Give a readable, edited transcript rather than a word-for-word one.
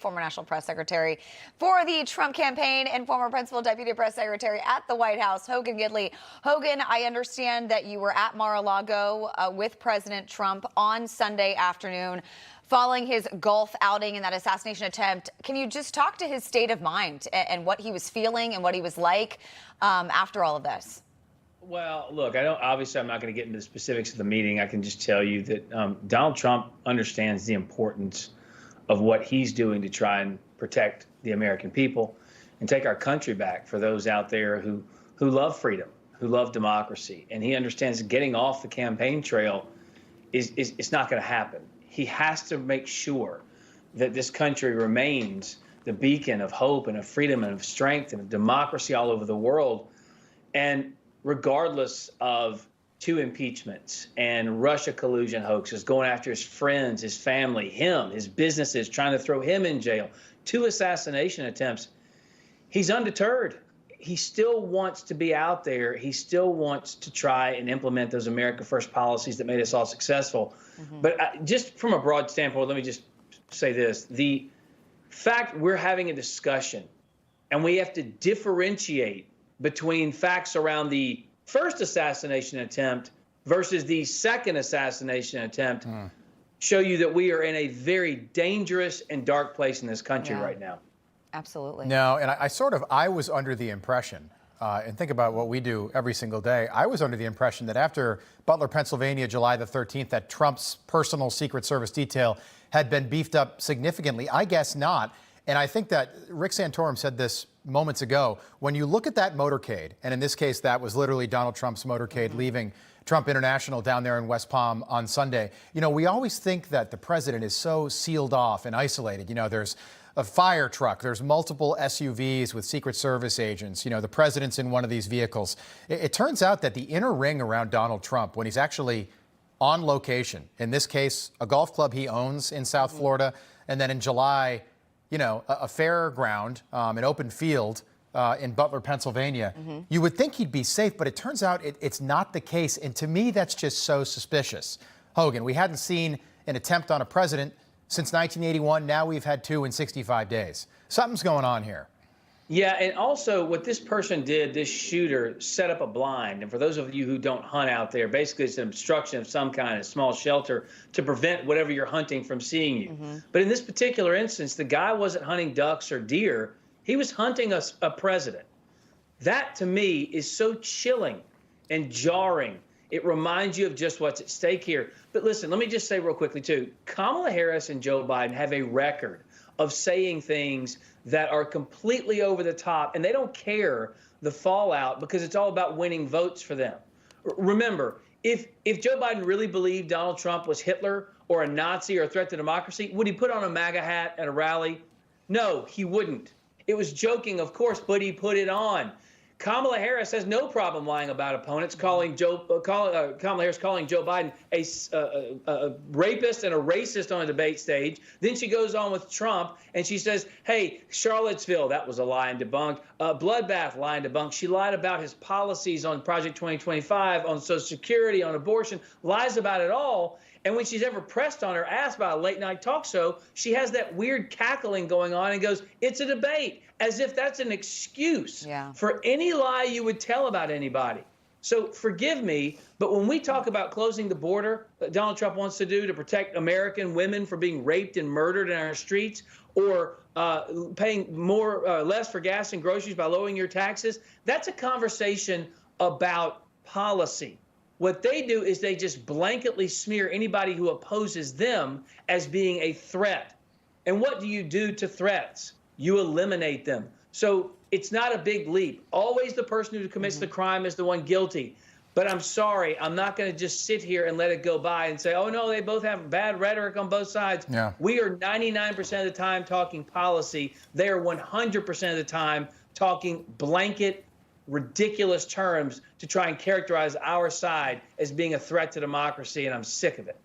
Former National Press Secretary for the Trump campaign and former Principal Deputy Press Secretary at the White House, Hogan Gidley. Hogan, I understand that you were at Mar-a-Lago with President Trump on Sunday afternoon following his Gulf outing and that assassination attempt. Can you just talk to his state of mind and what he was feeling and what he was like after all of this? Well, look, obviously I'm not going to get into the specifics of the meeting. I can just tell you that Donald Trump understands the importance of what he's doing to try and protect the American people and take our country back for those out there who love freedom, who love democracy. And he understands getting off the campaign trail is not going to happen. He has to make sure that this country remains the beacon of hope and of freedom and of strength and of democracy all over the world. And regardless of 2 impeachments and Russia collusion hoaxes, going after his friends, his family, him, his businesses, trying to throw him in jail, 2 assassination attempts, he's undeterred. He still wants to be out there. He still wants to try and implement those America First policies that made us all successful. But just from a broad standpoint, let me just say this. The fact we're having a discussion and we have to differentiate between facts around the first assassination attempt versus the second assassination attempt show you that we are in a very dangerous and dark place in this country right now. Absolutely. No, and I was under the impression, and think about what we do every single day, I was under the impression that after Butler, Pennsylvania, July the 13th, that Trump's personal Secret Service detail had been beefed up significantly. I guess not. And I think that Rick Santorum said this moments ago. When you look at that motorcade, and in this case, that was literally Donald Trump's motorcade leaving Trump International down there in West Palm on Sunday. You know, we always think that the president is so sealed off and isolated. You know, there's a fire truck, there's multiple SUVs with Secret Service agents. You know, the president's in one of these vehicles. It turns out that the inner ring around Donald Trump, when he's actually on location, in this case, a golf club he owns in South Florida, and then in July, you know, a fairground, an open field in Butler, Pennsylvania, you would think he'd be safe, but it turns out it's not the case. And to me, that's just so suspicious. Hogan, we hadn't seen an attempt on a president since 1981. Now we've had 2 in 65 days. Something's going on here. Yeah, and also what this person did, this shooter, set up a blind. And for those of you who don't hunt out there, basically it's an obstruction of some kind, a small shelter to prevent whatever you're hunting from seeing you. But in this particular instance, the guy wasn't hunting ducks or deer. He was hunting a president. That, to me, is so chilling and jarring. It reminds you of just what's at stake here. But listen, let me just say real quickly, too, Kamala Harris and Joe Biden have a record of saying things that are completely over the top, and they don't care the fallout because it's all about winning votes for them. Remember, if Joe Biden really believed Donald Trump was Hitler or a Nazi or a threat to democracy, would he put on a MAGA hat at a rally? No, he wouldn't. It was joking, of course, but he put it on. Kamala Harris has no problem lying about opponents, Kamala Harris calling Joe Biden a rapist and a racist on a debate stage. Then she goes on with Trump and she says, hey, Charlottesville, that was a lie and debunked. Bloodbath, lie and debunked. She lied about his policies on Project 2025, on Social Security, on abortion, lies about it all. And when she's ever pressed on or asked about a late night talk show, she has that weird cackling going on and goes, it's a debate, as if that's an excuse for any lie you would tell about anybody. So forgive me, but when we talk about closing the border that Donald Trump wants to do to protect American women from being raped and murdered in our streets, or paying less for gas and groceries by lowering your taxes, that's a conversation about policy. What they do is they just blanketly smear anybody who opposes them as being a threat. And what do you do to threats? You eliminate them. So it's not a big leap. Always the person who commits the crime is the one guilty. But I'm sorry, I'm not going to just sit here and let it go by and say, oh, no, they both have bad rhetoric on both sides. Yeah. We are 99% of the time talking policy. They are 100% of the time talking blanket, ridiculous terms to try and characterize our side as being a threat to democracy, and I'm sick of it.